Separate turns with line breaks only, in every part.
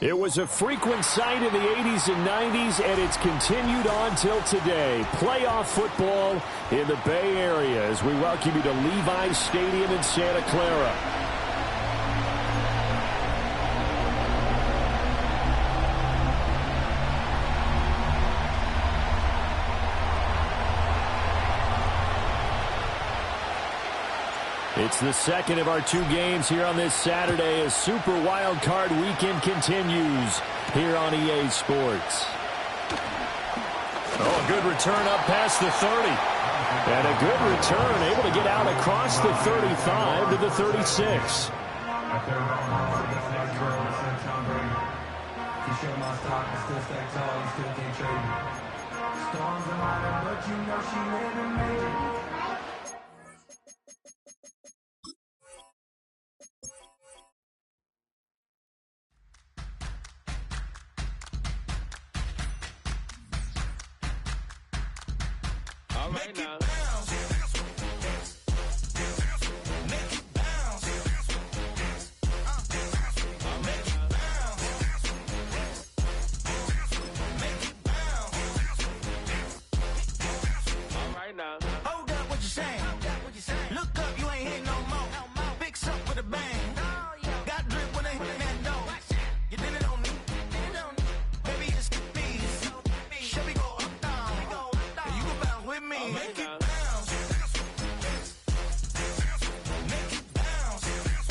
It was a frequent sight in the 80s and 90s, and it's continued on till today. Playoff football in the Bay Area as we welcome you to Levi's Stadium in Santa Clara. It's the second of our two games here on this Saturday as Super Wild Card Weekend continues here on EA Sports. Oh, a good return up past the 30. And a good return, able to get out across the 35 to the 36.
All right now.
Hold up, what you saying? Look up, you ain't hitting no more. Fix up with a bang. Got drip when they hit that door. You did it on me. Baby, it's me. Should we go up, down? You go bounce with me. Make it bounce. Make it bounce. Make it bounce. Make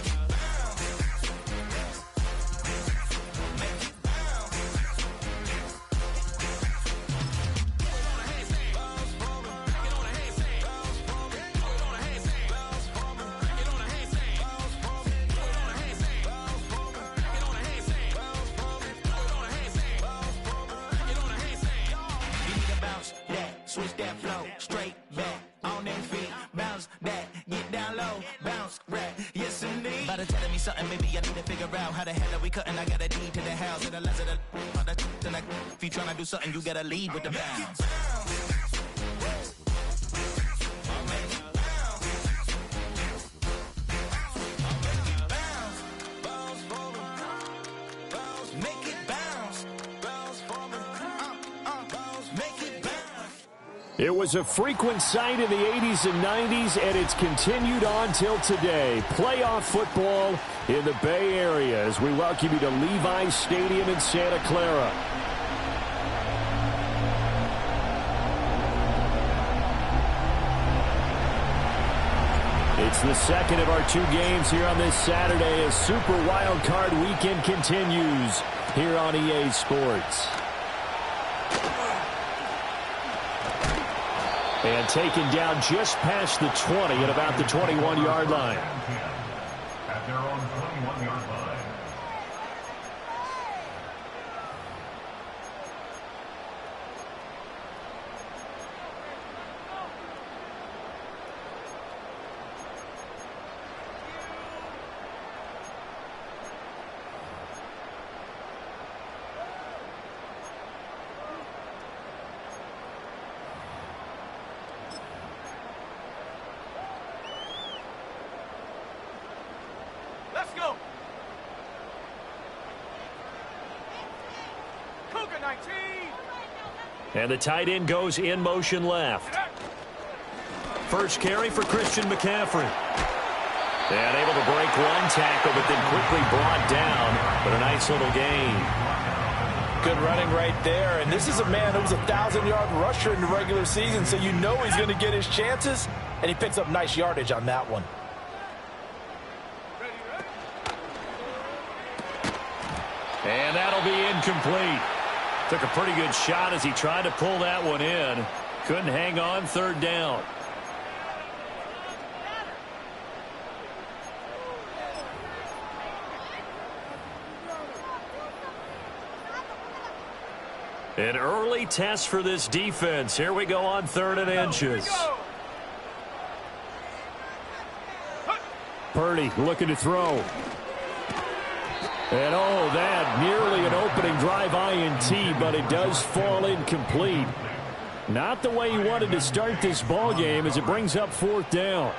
it bounce. Switch that flow, straight back, on them feet, bounce that, get down low, bounce, rap, yes indeed. About to tell me something, maybe I need to figure out how the hell are we cutting. I got a deed to the house, and the less of the if you tryna do something, you gotta lead with the bounce. Make it bounce, bounce for me, make it bounce.
It was a frequent sight in the 80s and 90s, and it's continued on till today. Playoff football in the Bay Area as we welcome you to Levi's Stadium in Santa Clara. It's the second of our two games here on this Saturday as Super Wild Card Weekend continues here on EA Sports. And taken down just past the 20 at about the 21-yard line.
At their own 21-yard line.
Let's go. Cougar 19.
And the tight end goes in motion left. First carry for Christian McCaffrey. And able to break one tackle, but then quickly brought down. But a nice little gain.
Good running right there. And this is a man who was a 1,000-yard rusher in the regular season, so you know he's going to get his chances. And he picks up nice yardage on that one.
And that'll be incomplete. Took a pretty good shot as he tried to pull that one in. Couldn't hang on, third down. An early test for this defense. Here we go on 3rd and inches. Purdy looking to throw. And oh, that nearly an opening drive INT, but it does fall incomplete. Not the way he wanted to start this ball game as it brings up 4th down.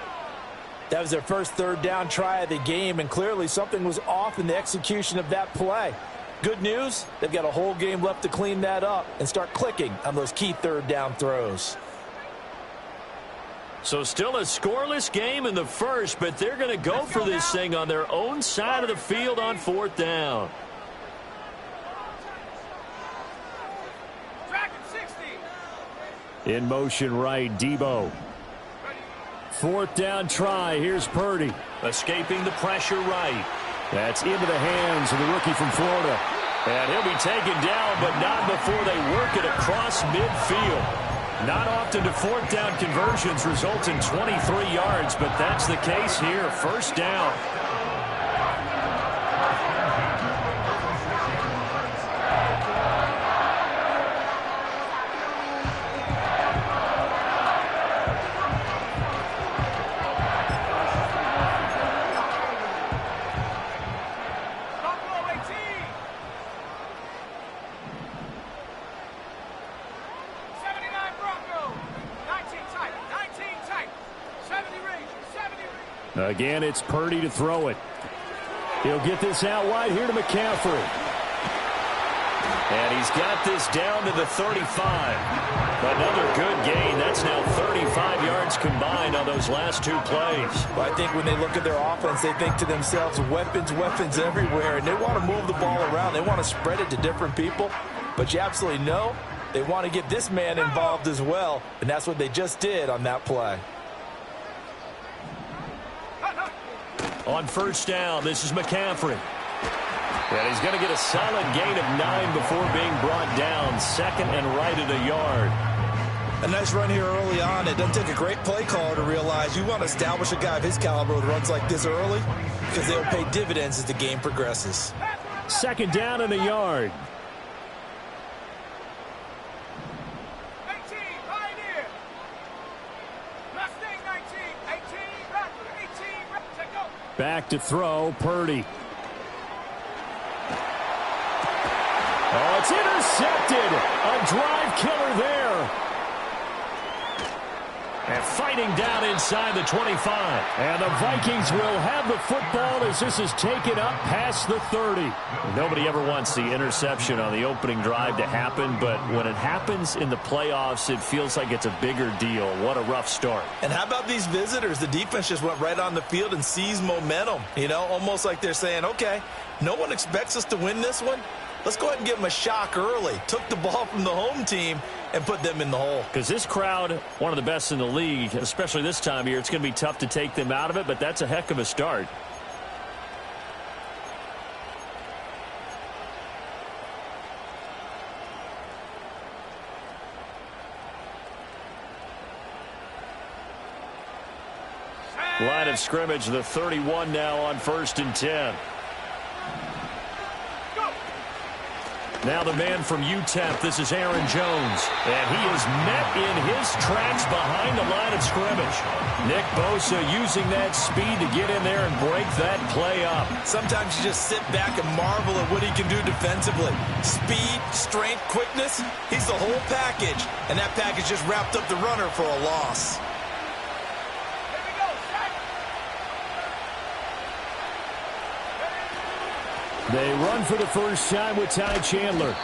That was their first third down try of the game, and clearly something was off in the execution of that play. Good news, they've got a whole game left to clean that up and start clicking on those key third down throws.
So still a scoreless game in the first, but they're going to go for this thing on their own side of the field on fourth down. In motion right, Debo. Fourth down try. Here's Purdy. Escaping the pressure right. That's into the hands of the rookie from Florida. And he'll be taken down, but not before they work it across midfield. Not often do fourth down conversions result in 23 yards, but that's the case here. First down. Again, it's Purdy to throw it. He'll get this out wide here to McCaffrey. And he's got this down to the 35. Another good gain. That's now 35 yards combined on those last two plays.
Well, I think when they look at their offense, they think to themselves, weapons, weapons everywhere. And they want to move the ball around. They want to spread it to different people. But you absolutely know they want to get this man involved as well. And that's what they just did on that play.
On first down, this is McCaffrey. And he's going to get a solid gain of 9 before being brought down. Second and right at a yard.
A nice run here early on. It doesn't take a great play caller to realize you want to establish a guy of his caliber with runs like this early because they'll pay dividends as the game progresses.
Second down and a yard. Back to throw, Purdy. Oh, it's intercepted. A drive killer there. And fighting down inside the 25. And the Vikings will have the football as this is taken up past the 30. Nobody ever wants the interception on the opening drive to happen, but when it happens in the playoffs, it feels like it's a bigger deal. What a rough start.
And how about these visitors? The defense just went right on the field and seized momentum. You know, almost like they're saying, okay, no one expects us to win this one. Let's go ahead and give them a shock early. Took the ball from the home team and put them in the hole.
Because this crowd, one of the best in the league, especially this time of year, it's going to be tough to take them out of it, but that's a heck of a start. Line of scrimmage, the 31 now on 1st and 10. Now the man from UTEP, this is Aaron Jones. And he is met in his tracks behind the line of scrimmage. Nick Bosa using that speed to get in there and break that play up.
Sometimes you just sit back and marvel at what he can do defensively. Speed, strength, quickness, he's the whole package. And that package just wrapped up the runner for a loss.
They run for the first time with Ty Chandler.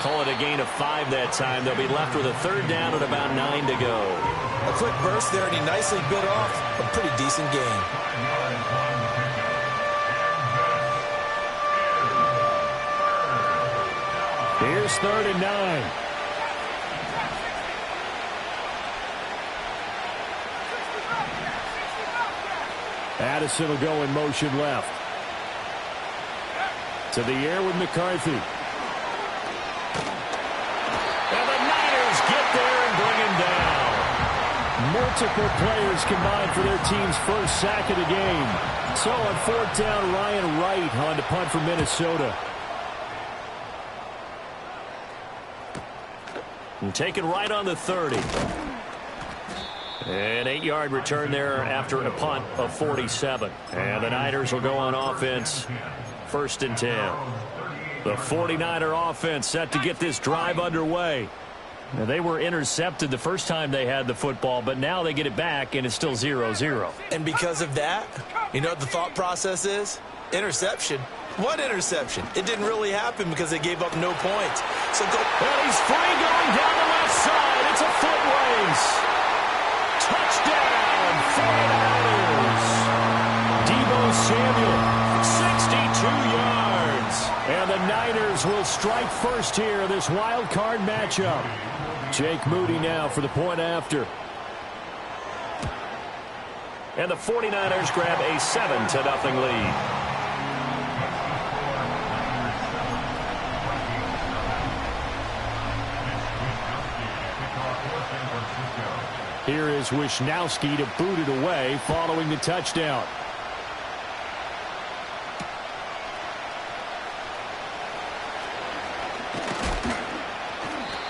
Call it a gain of 5 that time. They'll be left with a third down and about 9 to go.
A quick burst there, and he nicely bit off a pretty decent gain.
Here's 3rd and 9. Addison will go in motion left. To the air with McCarthy. And the Niners get there and bring him down. Multiple players combined for their team's first sack of the game. So on 4th down, Ryan Wright on to punt for Minnesota. And taken right on the 30. An 8-yard return there after a punt of 47. And the Niners will go on offense. 1st and 10. The 49er offense set to get this drive underway. Now, they were intercepted the first time they had the football, but now they get it back, and it's still 0-0.
And because of that, you know what the thought process is? Interception. What interception? It didn't really happen because they gave up no points. So go.
And he's free going down the left side. It's a foot race. Touchdown, 49ers. Deebo Samuel, 62 yards. And the Niners will strike first here, this wild card matchup. Jake Moody now for the point after. And the 49ers grab a 7-0 lead. Here is Wisnowski to boot it away following the touchdown.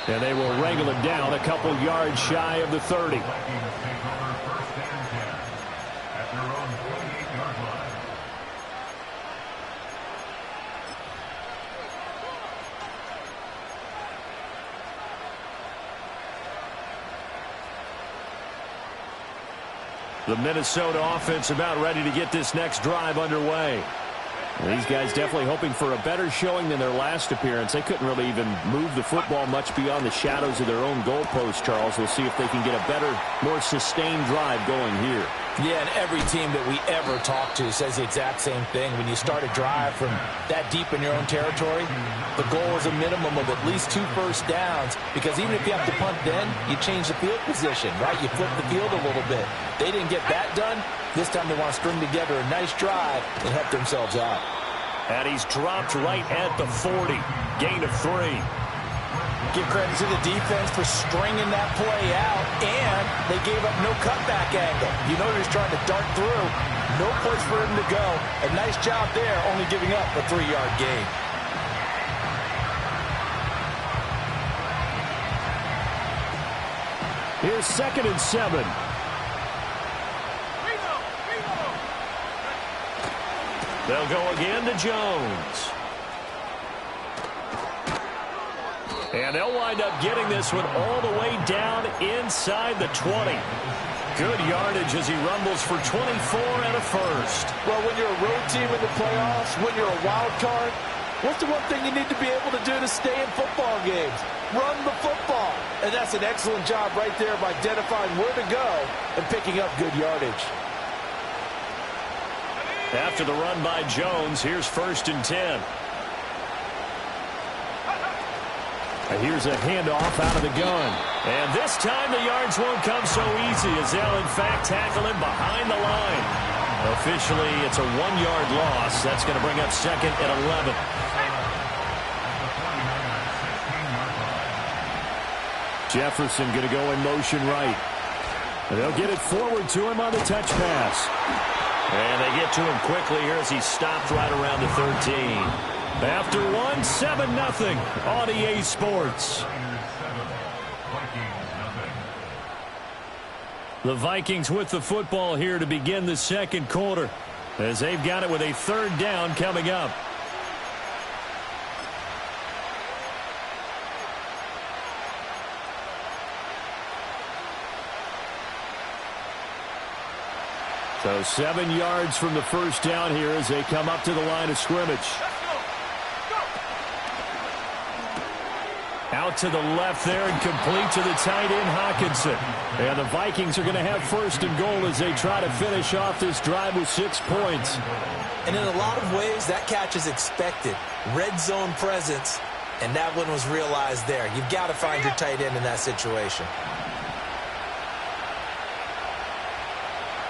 And they will wrangle it down a couple yards shy of the 30. The Minnesota offense about ready to get this next drive underway. These guys definitely hoping for a better showing than their last appearance. They couldn't really even move the football much beyond the shadows of their own goalpost, Charles. We'll see if they can get a better, more sustained drive going here.
Yeah, and every team that we ever talk to says the exact same thing. When you start a drive from that deep in your own territory, the goal is a minimum of at least 2 first downs, because even if you have to punt then, you change the field position, right? You flip the field a little bit. They didn't get that done. This time they want to string together a nice drive and help themselves out.
And he's dropped right at the 40. Gain of 3.
Give credit to the defense for stringing that play out, and they gave up no cutback angle. You know they're trying to dart through. No place for him to go. A nice job there, only giving up a 3-yard gain.
Here's 2nd and 7. They'll go again to Jones. And they'll wind up getting this one all the way down inside the 20. Good yardage as he rumbles for 24 and a first.
Well, when you're a road team in the playoffs, when you're a wild card, what's the one thing you need to be able to do to stay in football games? Run the football. And that's an excellent job right there of identifying where to go and picking up good yardage.
After the run by Jones, here's 1st and 10. And here's a handoff out of the gun. And this time the yards won't come so easy as they'll, in fact, tackle him behind the line. Officially, it's a 1-yard loss. That's going to bring up 2nd and 11. Jefferson going to go in motion right. And they'll get it forward to him on the touch pass. And they get to him quickly here as he stopped right around the 13. After 7-0 on EA Sports. The Vikings with the football here to begin the second quarter, as they've got it with a 3rd down coming up. So 7 yards from the first down here as they come up to the line of scrimmage. Out to the left there and complete to the tight end, Hockenson. And the Vikings are going to have 1st and goal as they try to finish off this drive with 6 points.
And in a lot of ways, that catch is expected. Red zone presence, and that one was realized there. You've got to find your tight end in that situation.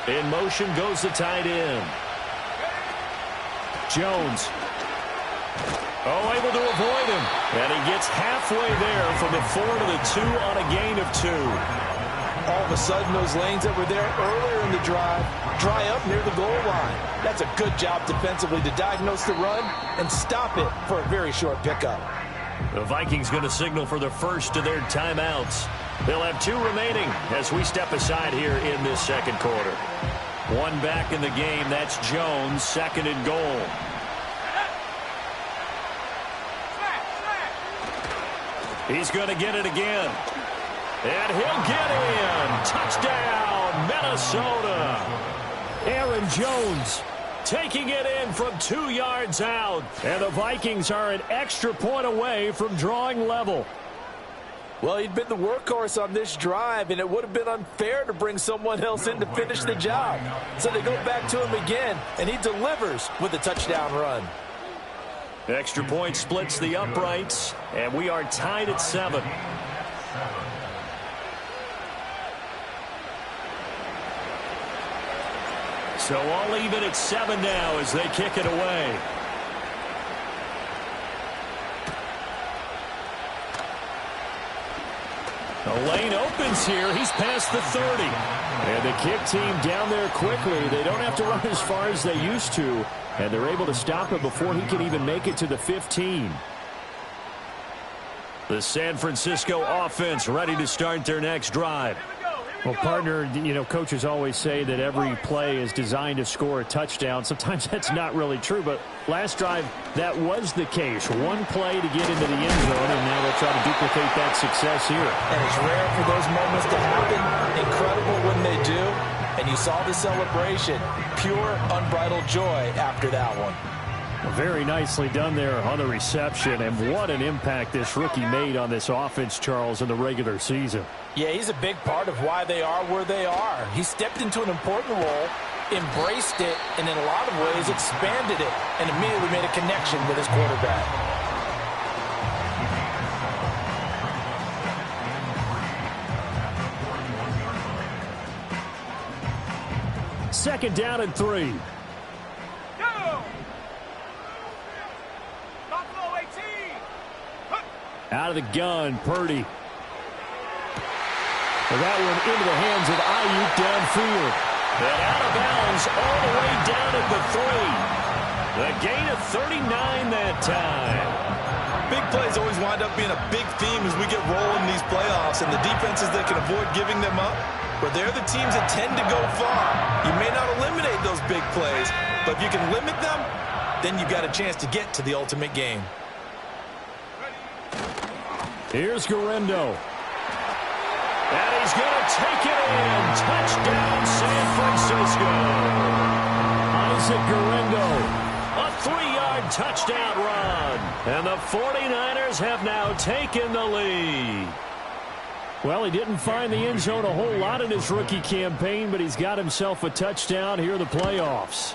In motion goes the tight end. Jones. Oh, able to avoid him. And he gets halfway there from the 4 to the 2 on a gain of 2.
All of a sudden, those lanes that were there earlier in the drive dry up near the goal line. That's a good job defensively to diagnose the run and stop it for a very short pickup.
The Vikings going to signal for the first of their timeouts. They'll have 2 remaining as we step aside here in this second quarter. 1 back in the game. That's Jones, 2nd and goal. He's going to get it again. And he'll get in. Touchdown, Minnesota. Aaron Jones taking it in from 2 yards out. And the Vikings are an extra point away from drawing level.
Well, he'd been the workhorse on this drive, and it would have been unfair to bring someone else in to finish the job. So they go back to him again, and he delivers with a touchdown run.
Extra point splits the uprights, and we are tied at 7. So all even at 7 now as they kick it away. The lane opens here. He's past the 30. And the kick team down there quickly. They don't have to run as far as they used to. And they're able to stop him before he can even make it to the 15. The San Francisco offense ready to start their next drive.
Well, partner, you know, coaches always say that every play is designed to score a touchdown. Sometimes that's not really true, but last drive, that was the case. One play to get into the end zone, and now they'll try to duplicate that success here.
And it's rare for those moments to happen. Incredible when they do. And you saw the celebration. Pure, unbridled joy after that one.
Very nicely done there on the reception, and what an impact this rookie made on this offense, Charles, in the regular season.
Yeah, he's a big part of why they are where they are. He stepped into an important role, embraced it, and in a lot of ways expanded it, and immediately made a connection with his quarterback.
Second down and 3. Out of the gun, Purdy. Well, that one into the hands of Ayuk downfield.
And out of bounds all the way down at the 3. The gain of 39 that time.
Big plays always wind up being a big theme as we get rolling these playoffs, and the defenses that can avoid giving them up, where they're the teams that tend to go far. You may not eliminate those big plays, but if you can limit them, then you've got a chance to get to the ultimate game.
Here's Garendo.
And he's going to take it in. Touchdown, San Francisco.
Isaac Garendo.
A 3-yard touchdown run. And the 49ers have now taken the lead.
Well, he didn't find the end zone a whole lot in his rookie campaign, but he's got himself a touchdown here in the playoffs.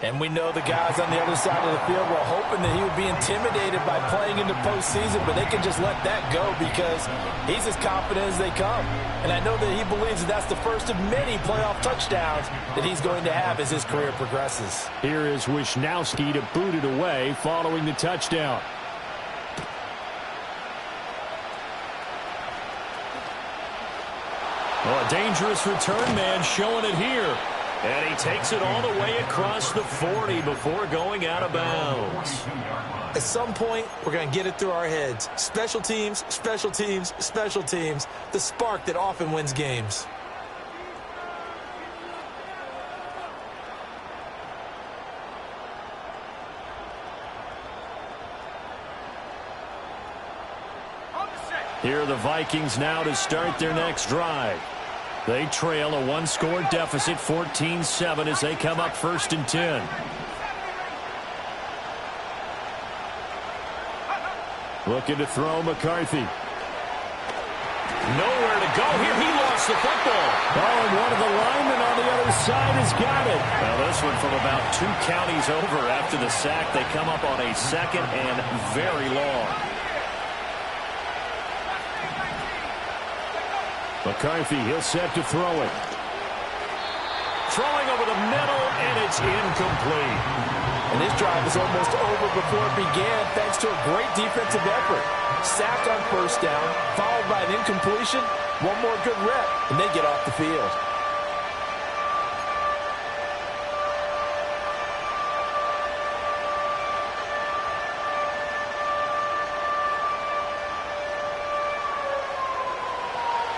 And we know the guys on the other side of the field were hoping that he would be intimidated by playing in the postseason, but they can just let that go because he's as confident as they come. And I know that he believes that that's the first of many playoff touchdowns that he's going to have as his career progresses.
Here is Wisnowski to boot it away following the touchdown.
Oh, a dangerous return man showing it here. And he takes it all the way across the 40 before going out of bounds.
At some point, we're going to get it through our heads. Special teams, special teams, special teams. The spark that often wins games.
Here are the Vikings now to start their next drive. They trail a 1-score deficit, 14-7, as they come up 1st and 10.
Looking to throw McCarthy.
Nowhere to go here. He lost the football.
Oh, and one of the linemen on the other side has got it.
Now this one from about 2 counties over after the sack. They come up on a 2nd and very long.
McCarthy, he'll set to throw it.
Throwing over the middle, and it's incomplete.
And this drive is almost over before it began thanks to a great defensive effort. Sack on 1st down, followed by an incompletion. One more good rep, and they get off the field.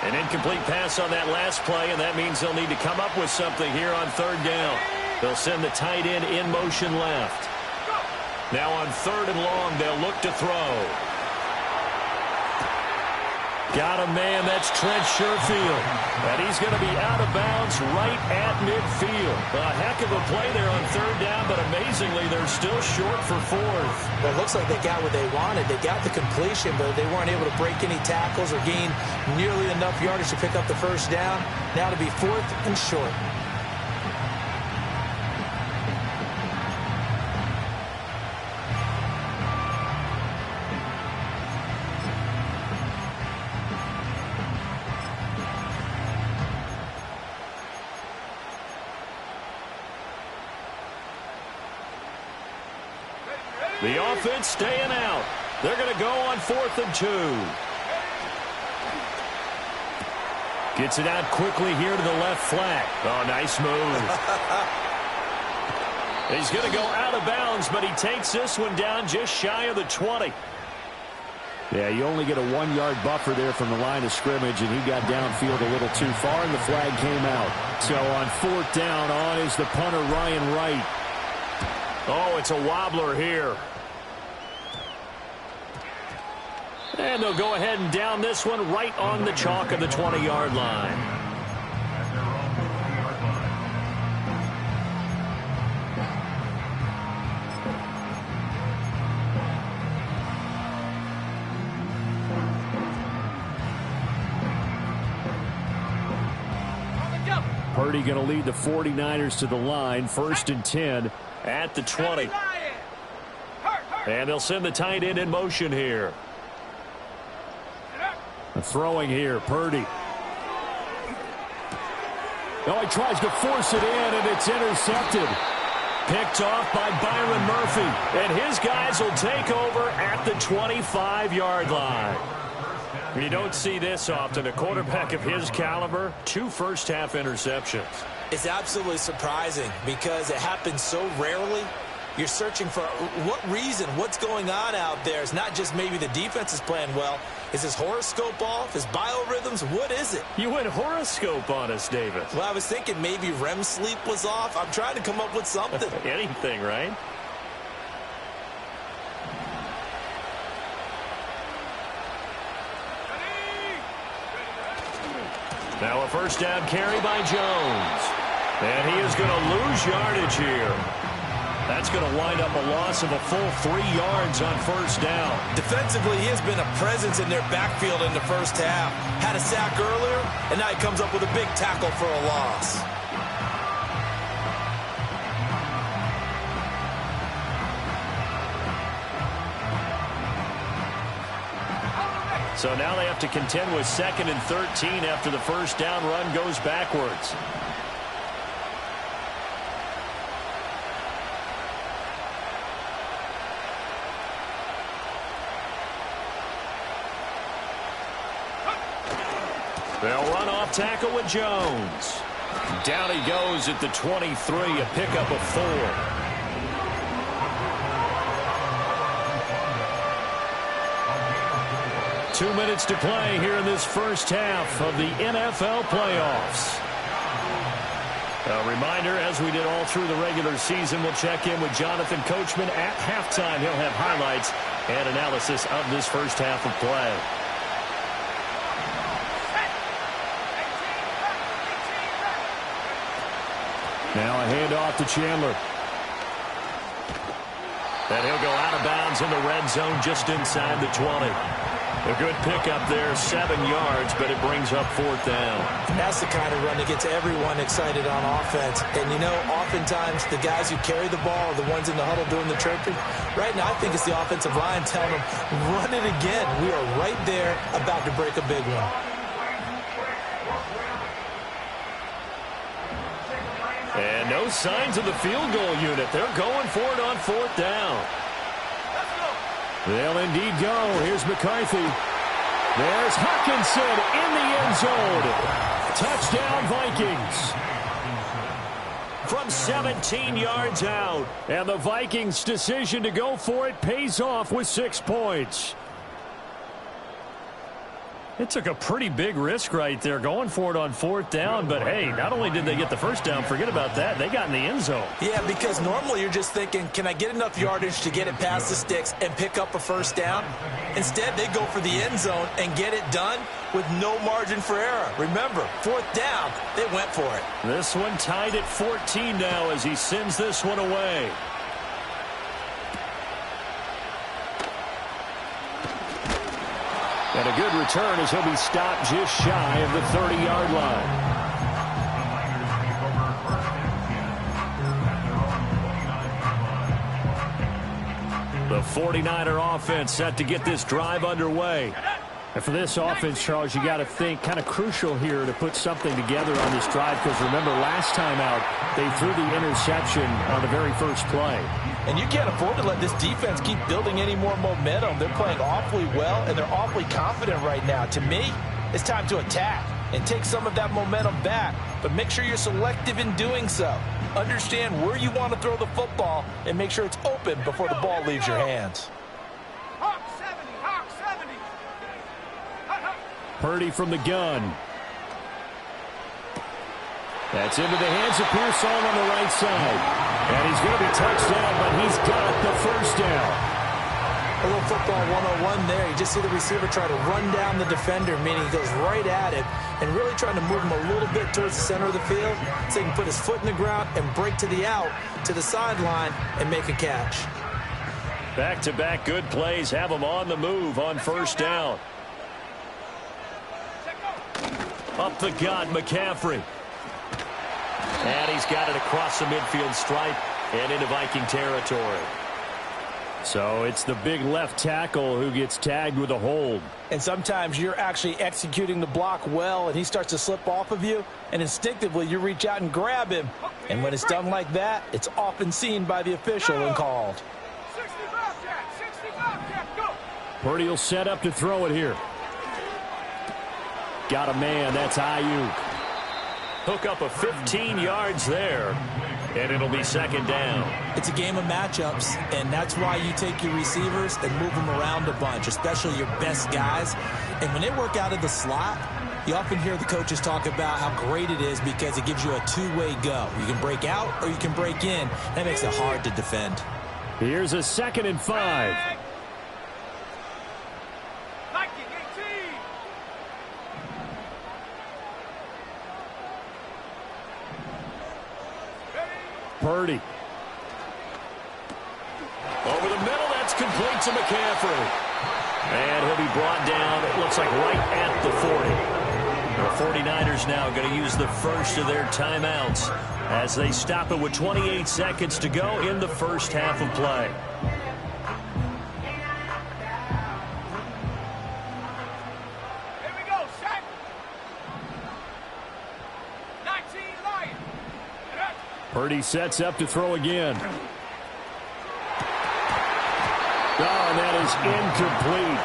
An incomplete pass on that last play, and that means they'll need to come up with something here on 3rd down. They'll send the tight end in motion left. Now on 3rd and long, they'll look to throw. Got a man, that's Trent Sherfield. And he's going to be out of bounds right at midfield. A heck of a play there on third down, but amazingly, they're still short for fourth.
Well, it looks like they got what they wanted. They got the completion, but they weren't able to break any tackles or gain nearly enough yardage to pick up the first down. Now to be fourth and short.
The offense staying out. They're going to go on 4th and 2. Gets it out quickly here to the left flat. Oh, nice move. He's going to go out of bounds, but he takes this one down just shy of the 20.
Yeah, you only get a 1-yard buffer there from the line of scrimmage, and he got downfield a little too far, and the flag came out. So on 4th down, on is the punter, Ryan Wright.
Oh, it's a wobbler here. And they'll go ahead and down this one right on the chalk of the 20-yard line.
Purdy going to lead the 49ers to the line, 1st and 10
at the 20. And they'll send the tight end in motion here.
Throwing here, Purdy. Oh, he tries to force it in, and it's intercepted.
Picked off by Byron Murphy. And his guys will take over at the 25-yard line. You don't see this often. A quarterback of his caliber, 2 first-half interceptions.
It's absolutely surprising because it happens so rarely. You're searching for what reason, what's going on out there. It's not just maybe the defense is playing well. Is his horoscope off? His biorhythms? What is it?
You went horoscope on us, David.
Well, I was thinking maybe REM sleep was off. I'm trying to come up with something.
Anything, right? Now a first down carry by Jones. And he is going to lose yardage here. That's going to wind up a loss of a full 3 yards on first down.
Defensively, he has been a presence in their backfield in the first half. Had a sack earlier, and now he comes up with a big tackle for a loss.
So now they have to contend with 2nd and 13 after the first down run goes backwards. They'll run off tackle with Jones. Down he goes at the 23, a pickup of 4. Two minutes to play here in this first half of the NFL playoffs. A reminder, as we did all through the regular season, we'll check in with Jonathan Coachman at halftime. He'll have highlights and analysis of this first half of play.
Now a handoff to Chandler.
And he'll go out of bounds in the red zone just inside the 20. A good pickup there, 7 yards, but it brings up 4th down.
That's the kind of run that gets everyone excited on offense. And, you know, oftentimes the guys who carry the ball are the ones in the huddle doing the chirping. Right now, I think it's the offensive line telling them, run it again. We are right there about to break a big one.
And no signs of the field goal unit. They're going for it on 4th down.
They'll indeed go. Here's McCarthy. There's Hawkinson in the end zone. Touchdown, Vikings.
From 17 yards out.
And the Vikings' decision to go for it pays off with 6 points. It took a pretty big risk right there going for it on 4th down. But, hey, not only did they get the first down, forget about that, they got in the end zone.
Yeah, because normally you're just thinking, can I get enough yardage to get it past the sticks and pick up a first down? Instead, they go for the end zone and get it done with no margin for error. Remember, 4th down, they went for it.
This one tied at 14 now as he sends this one away. And a good return as he'll be stopped just shy of the 30-yard line. The 49er offense set to get this drive underway.
And for this offense, Charles, you got to think kind of crucial here to put something together on this drive because remember last time out they threw the interception on the very first play.
And you can't afford to let this defense keep building any more momentum. They're playing awfully well, and they're awfully confident right now. To me, it's time to attack and take some of that momentum back, but make sure you're selective in doing so. Understand where you want to throw the football and make sure it's open before the ball leaves your hands.
Hawk 70, Hawk 70.
Purdy from the gun. That's into the hands of Pearson on the right side. And he's going to be touched down, but he's got the first down.
A little football 101 there. You just see the receiver try to run down the defender, meaning he goes right at it and really trying to move him a little bit towards the center of the field so he can put his foot in the ground and break to the out, to the sideline, and make a catch.
Back-to-back good plays have him on the move on first down. Up the gut, McCaffrey. And he's got it across the midfield stripe and into Viking territory.
So it's the big left tackle who gets tagged with a hold.
And sometimes you're actually executing the block well, and he starts to slip off of you, and instinctively you reach out and grab him. And when it's done like that, it's often seen by the official and called.
65, Jack, 65, Jack, go.
Purdy will set up to throw it here. Got a man, that's Ayuk.
Hook up of 15 yards there, and it'll be second down.
It's a game of matchups, and that's why you take your receivers and move them around a bunch, especially your best guys. And when they work out of the slot, you often hear the coaches talk about how great it is because it gives you a two-way go. You can break out or you can break in. That makes it hard to defend.
Here's a 2nd and 5.
Viking 18.
Purdy.
Over the middle, that's complete to McCaffrey. And he'll be brought down, it looks like right at the 40. The 49ers now going to use the first of their timeouts as they stop it with 28 seconds to go in the first half of play.
Here we go, set. 19 Lions.
Purdy sets up to throw again. Oh, and that is incomplete.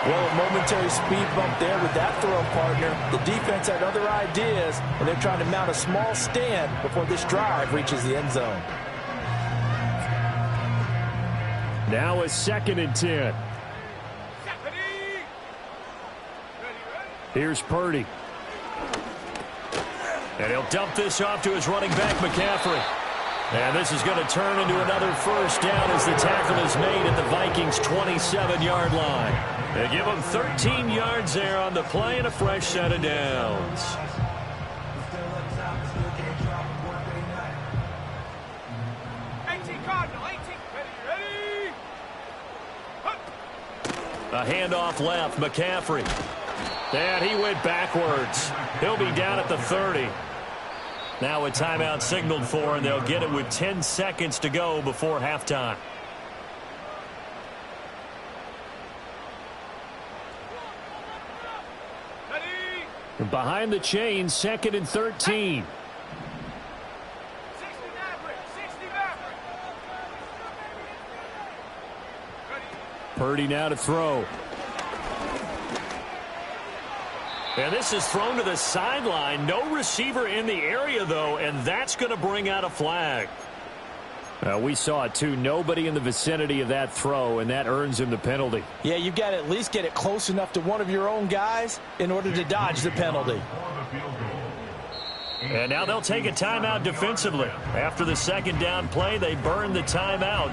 Well, a momentary speed bump there with that throw, partner. The defense had other ideas, and they're trying to mount a small stand before this drive reaches the end zone.
Now a 2nd and 10. Here's Purdy.
And he'll dump this off to his running back, McCaffrey. And this is going to turn into another first down as the tackle is made at the Vikings' 27-yard line. They give him 13 yards there on the play and a fresh set of downs. A handoff left, McCaffrey. And he went backwards. He'll be down at the 30. Now a timeout signaled for, and they'll get it with 10 seconds to go before halftime.
Behind the chains, 2nd and 13. Purdy now to throw.
And this is thrown to the sideline. No receiver in the area, though, and that's going to bring out a flag.
We saw it, too. Nobody in the vicinity of that throw, and that earns him the penalty.
Yeah, you've got to at least get it close enough to one of your own guys in order to dodge the penalty.
And now they'll take a timeout defensively. After the second down play, they burn the timeout,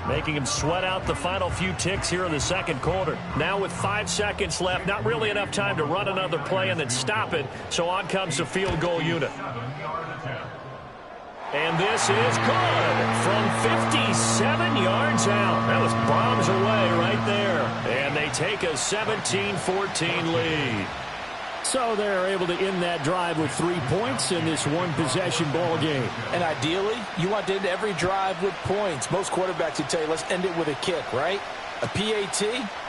making him sweat out the final few ticks here in the second quarter. Now with 5 seconds left, not really enough time to run another play and then stop it, so on comes the field goal unit. And this is good from 57 yards out. That was bombs away right there. And they take a 17-14 lead.
So they're able to end that drive with 3 points in this one-possession ball game.
And ideally, you want to end every drive with points. Most quarterbacks would tell you, let's end it with a kick, right? A PAT,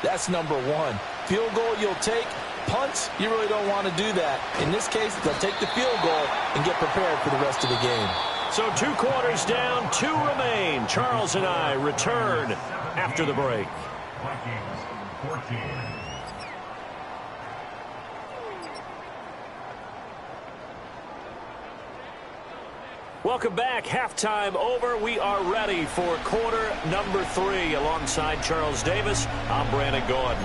that's number one. Field goal you'll take. Punts, you really don't want to do that. In this case, they'll take the field goal and get prepared for the rest of the game.
So 2 quarters down, 2 remain. Charles and I return after the break. Welcome back. Halftime over. We are ready for quarter number 3. Alongside Charles Davis, I'm Brandon Gordon.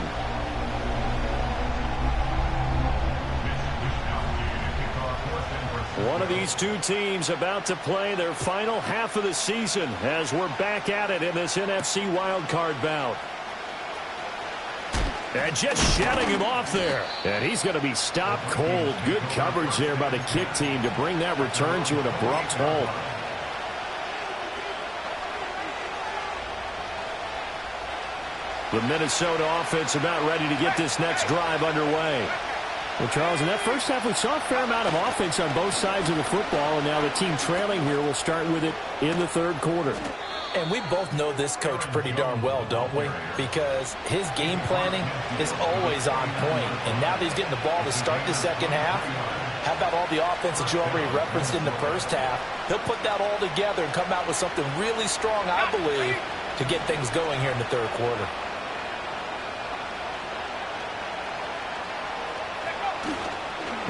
One of these 2 teams about to play their final half of the season as we're back at it in this NFC wildcard bout. And just shutting him off there.
And he's going to be stopped cold. Good coverage there by the kick team to bring that return to an abrupt halt.
The Minnesota offense about ready to get this next drive underway.
Well, Charles, in that first half, we saw a fair amount of offense on both sides of the football, and now the team trailing here will start with it in the third quarter.
And we both know this coach pretty darn well, don't we? Because his game planning is always on point. And now that he's getting the ball to start the second half, how about all the offense that you already referenced in the first half? He'll put that all together and come out with something really strong, I believe, to get things going here in the third quarter.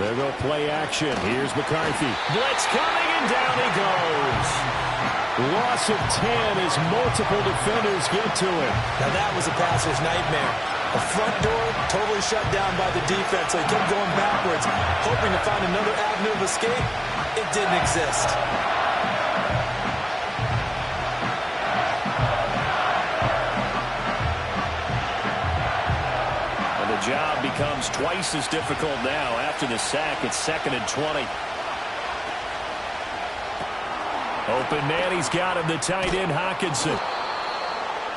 There go play action. Here's McCarthy.
Blitz coming, and down he goes.
Loss of 10 as multiple defenders get to him.
Now that was a passer's nightmare. The front door totally shut down by the defense, so he kept going backwards, hoping to find another avenue of escape. It didn't exist.
And the job becomes twice as difficult now. After the sack, it's 2nd and 20. Open man, he's got him, the tight end, Hockenson.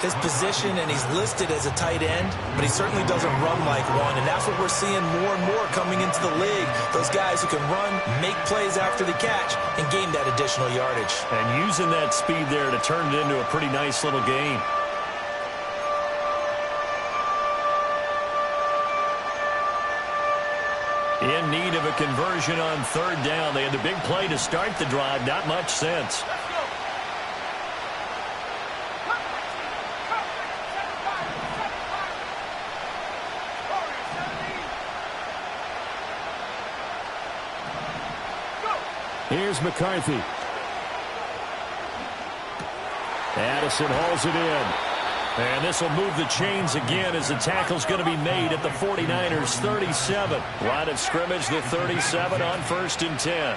His position, and he's listed as a tight end, but he certainly doesn't run like one, and that's what we're seeing more and more coming into the league. Those guys who can run, make plays after the catch, and gain that additional yardage.
And using that speed there to turn it into a pretty nice little game. In need of a conversion on 3rd down. They had the big play to start the drive. Not much sense.
Here's McCarthy. Addison hauls it in.
And this will move the chains again as the tackle's going to be made at the 49ers 37. Line of scrimmage, the 37 on 1st and 10.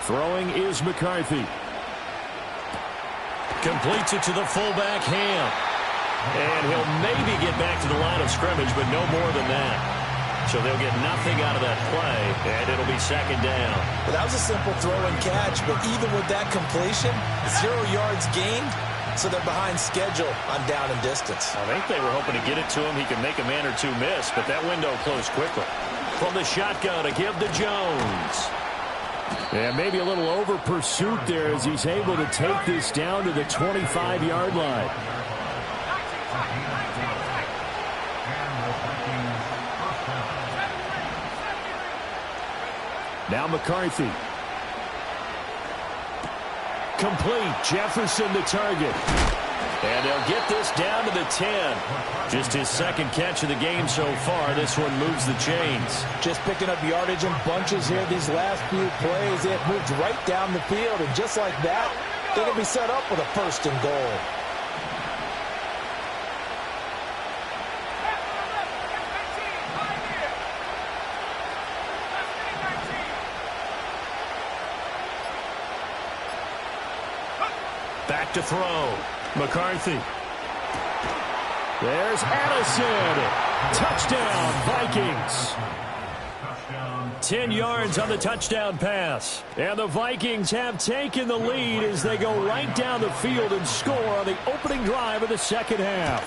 Throwing is McCarthy.
Completes it to the fullback, Ham. And he'll maybe get back to the line of scrimmage, but no more than that. So they'll get nothing out of that play, and it'll be 2nd down.
Well, that was a simple throw and catch, but even with that completion, 0 yards gained, so they're behind schedule on down and distance.
I think they were hoping to get it to him. He could make a man or two miss, but that window closed quickly. From the shotgun to give to Jones.
And maybe a little over pursuit there as he's able to take this down to the 25-yard line. Now McCarthy. Complete. Jefferson the target.
And they'll get this down to the 10. Just his second catch of the game so far. This one moves the chains.
Just picking up yardage in bunches here these last few plays. They have moved right down the field, and just like that, they're going to be set up with a first and goal.
Back to throw. McCarthy. There's Addison. Touchdown, Vikings. 10 yards on the touchdown pass. And the Vikings have taken the lead as they go right down the field and score on the opening drive of the second half.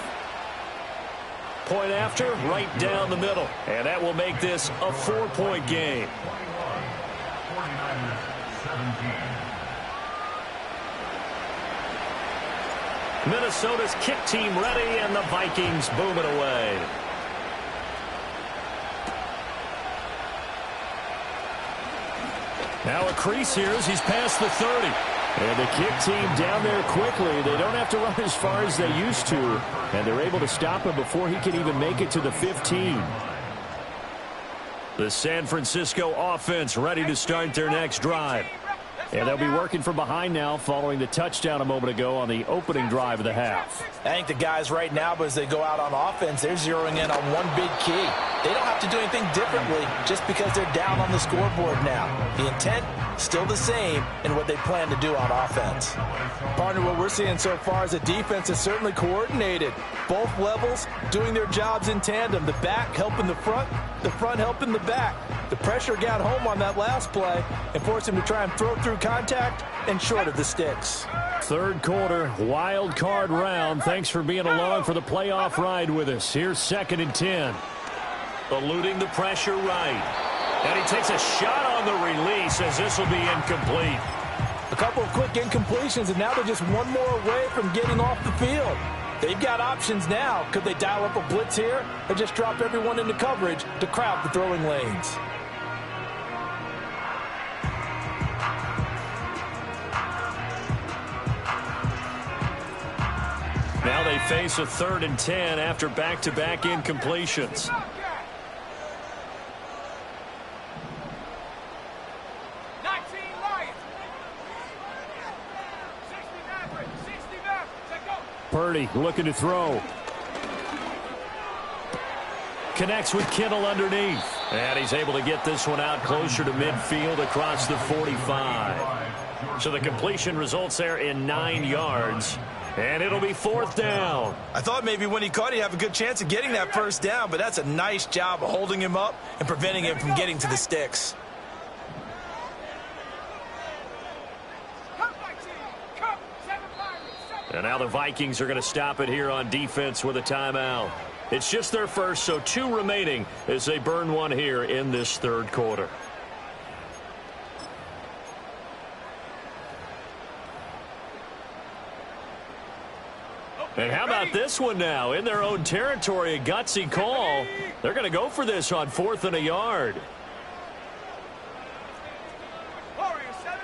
Point after, right down the middle. And that will make this a 4-point game.
49ers 17.
Minnesota's kick team ready, and the Vikings boom it away. Now a crease here as he's past the 30. And the kick team down there quickly. They don't have to run as far as they used to. And they're able to stop him before he can even make it to the 15. The San Francisco offense ready to start their next drive. And they'll be working from behind now following the touchdown a moment ago on the opening drive of the half.
I think the guys right now, as they go out on offense, they're zeroing in on one big key. They don't have to do anything differently just because they're down on the scoreboard now. The intent, still the same in what they plan to do on offense. Partner, what we're seeing so far is the defense is certainly coordinated. Both levels doing their jobs in tandem. The back helping the front helping the back. The pressure got home on that last play and forced him to try and throw through contact and short of the sticks.
Third quarter, wild card round. Thanks for being along for the playoff ride with us. Here's 2nd and 10. Eluding the pressure right. And he takes a shot on the release as this will be incomplete.
A couple of quick incompletions, and now they're just one more away from getting off the field. They've got options now. Could they dial up a blitz here or just drop everyone into coverage to crowd the throwing lanes?
Now they face a 3rd and 10 after back-to-back incompletions. Purdy looking to throw. Connects with Kittle underneath. And he's able to get this one out closer to midfield across the 45. So the completion results there in 9 yards. And it'll be 4th down.
I thought maybe when he caught, he'd have a good chance of getting that first down, but that's a nice job of holding him up and preventing him from getting to the sticks.
And now the Vikings are going to stop it here on defense with a timeout. It's just their first, so 2 remaining as they burn one here in this 3rd quarter. And how about this one now? In their own territory, a gutsy call. They're going to go for this on 4th and a yard.
Warriors 70.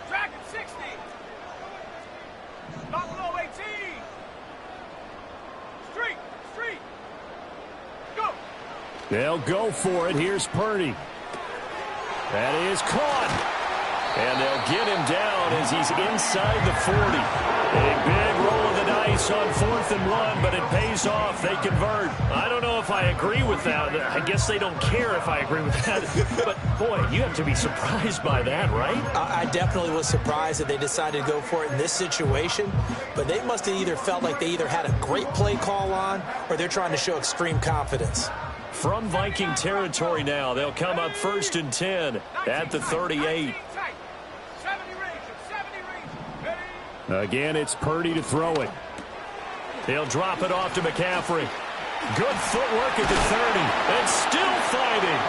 Dragon 60. Buffalo 18. Street. Go.
They'll go for it. Here's Purdy. That is caught. And they'll get him down as he's inside the 40. A big roll of the dice on 4th and 1, but it pays off. They convert. I don't know if I agree with that. I guess they don't care if I agree with that. But, boy, you have to be surprised by that, right?
I definitely was surprised that they decided to go for it in this situation. But they must have either felt like they either had a great play call on or they're trying to show extreme confidence.
From Viking territory now, they'll come up 1st and 10 at the 38. Again, it's Purdy to throw it. He'll drop it off to McCaffrey. Good footwork at the 30, and still fighting.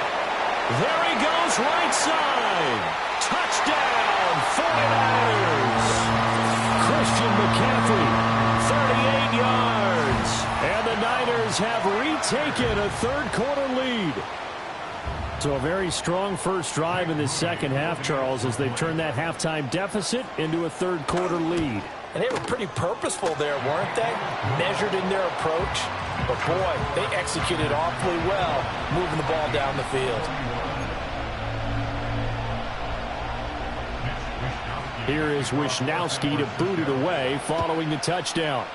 There he goes, right side. Touchdown, 49ers. Christian McCaffrey, 38 yards. And the Niners have retaken a 3rd quarter lead. So a very strong first drive in this second half, Charles, as they've turned that halftime deficit into a 3rd quarter lead.
And they were pretty purposeful there, weren't they? Measured in their approach. But, boy, they executed awfully well moving the ball down the field.
Here is Wisnowski to boot it away following the touchdown.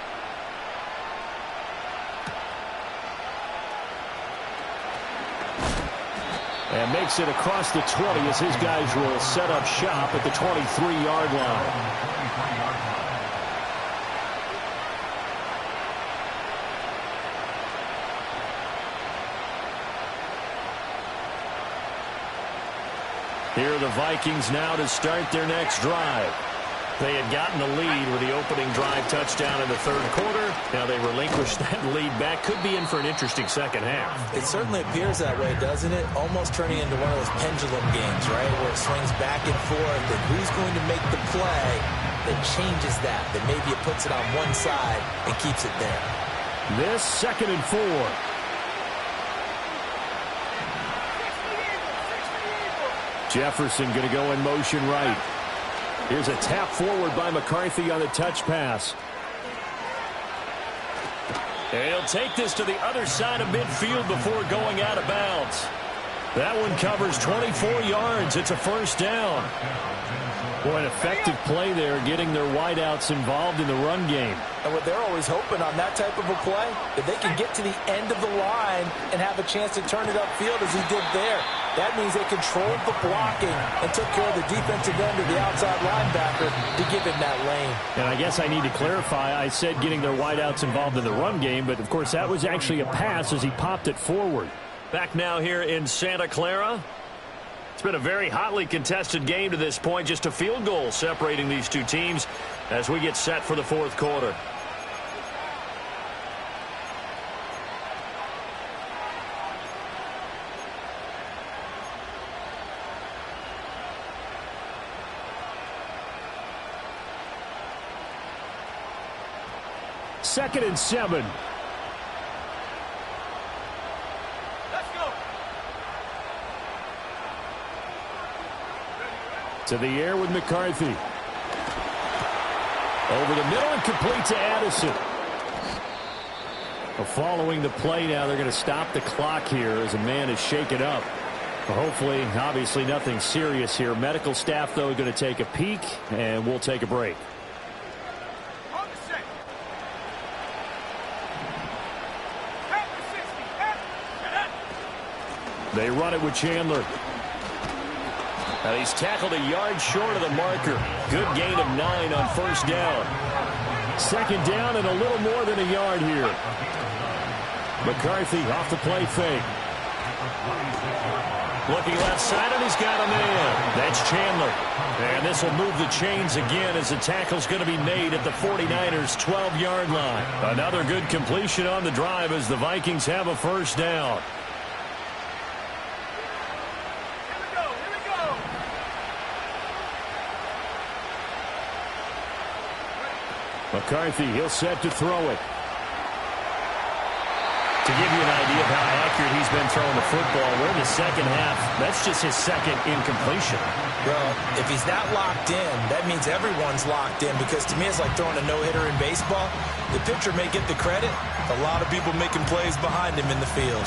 And makes it across the 20 as his guys will set up shop at the 23-yard line. Here are the Vikings now to start their next drive.
They had gotten the lead with the opening drive touchdown in the third quarter. Now they relinquished that lead back. Could be in for an interesting second half.
It certainly appears that way, doesn't it? Almost turning into one of those pendulum games, right, where it swings back and forth, and who's going to make the play that changes that maybe it puts it on one side and keeps it there.
This 2nd and 4. Jefferson going to go in motion right. Here's a tap forward by McCarthy on the touch pass.
He'll take this to the other side of midfield before going out of bounds. That one covers 24 yards. It's a first down.
Boy, an effective play there, getting their wideouts involved in the run game.
And what they're always hoping on that type of a play, if they can get to the end of the line and have a chance to turn it upfield as he did there, that means they controlled the blocking and took care of the defensive end of the outside linebacker to give him that lane.
And I guess I need to clarify, I said getting their wideouts involved in the run game, but of course that was actually a pass as he popped it forward.
Back now here in Santa Clara. It's been a very hotly contested game to this point. Just a field goal separating these two teams as we get set for the fourth quarter.
Second and 7.
Let's go.
To the air with McCarthy. Over the middle and complete to Addison. Well, following the play now, they're going to stop the clock here as a man is shaken up. Well, hopefully, obviously nothing serious here. Medical staff, though, going to take a peek, and we'll take a break.
On the set. Half the 60.
They run it with Chandler.
And he's tackled a yard short of the marker. Good gain of 9 on first down.
Second down and a little more than a yard here. McCarthy off the play fake.
Looking left side, and he's got a man. That's Chandler. And this will move the chains again as the tackle's going to be made at the 49ers' 12-yard line. Another good completion on the drive as the Vikings have a first down.
McCarthy, he'll set to throw it.
To give you an idea of how accurate he's been throwing the football, we're in the second half. That's just his second incompletion.
Well, if he's not locked in, that means everyone's locked in, because to me it's like throwing a no-hitter in baseball. The pitcher may get the credit.
A lot of people making plays behind him in the field.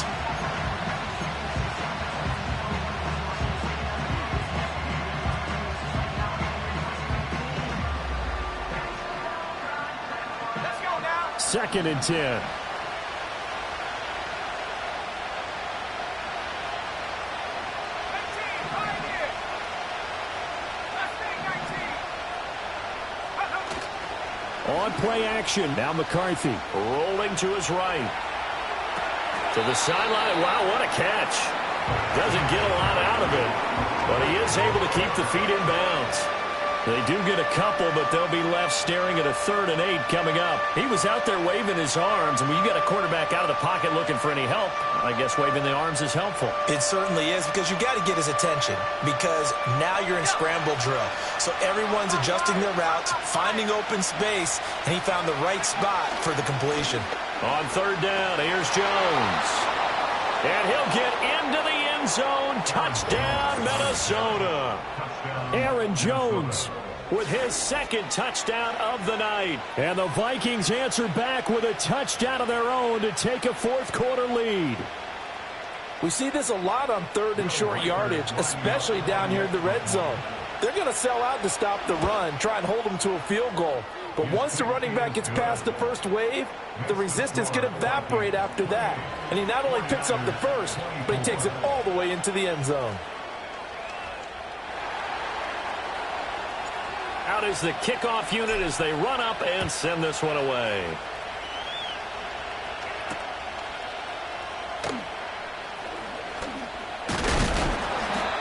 Let's go now.
2nd and 10. On play action. Now McCarthy.
Rolling to his right. To the sideline. Wow, what a catch. Doesn't get a lot out of it, but he is able to keep the feet in bounds. They do get a couple, but they'll be left staring at a 3rd and 8 coming up. He was out there waving his arms, and when you got a quarterback out of the pocket looking for any help, I guess waving the arms is helpful.
It certainly is, because you got to get his attention, because now you're in scramble drill. So everyone's adjusting their routes, finding open space, and he found the right spot for the completion.
On 3rd down, here's Jones. And he'll get into the end zone. Touchdown, Minnesota.
Aaron Jones
with his second touchdown of the night.
And the Vikings answer back with a touchdown of their own to take a fourth-quarter lead.
We see this a lot on third and short yardage, especially down here in the red zone. They're going to sell out to stop the run, try and hold them to a field goal. But once the running back gets past the first wave, the resistance can evaporate after that. And he not only picks up the first, but he takes it all the way into the end zone.
Out is the kickoff unit as they run up and send this one away.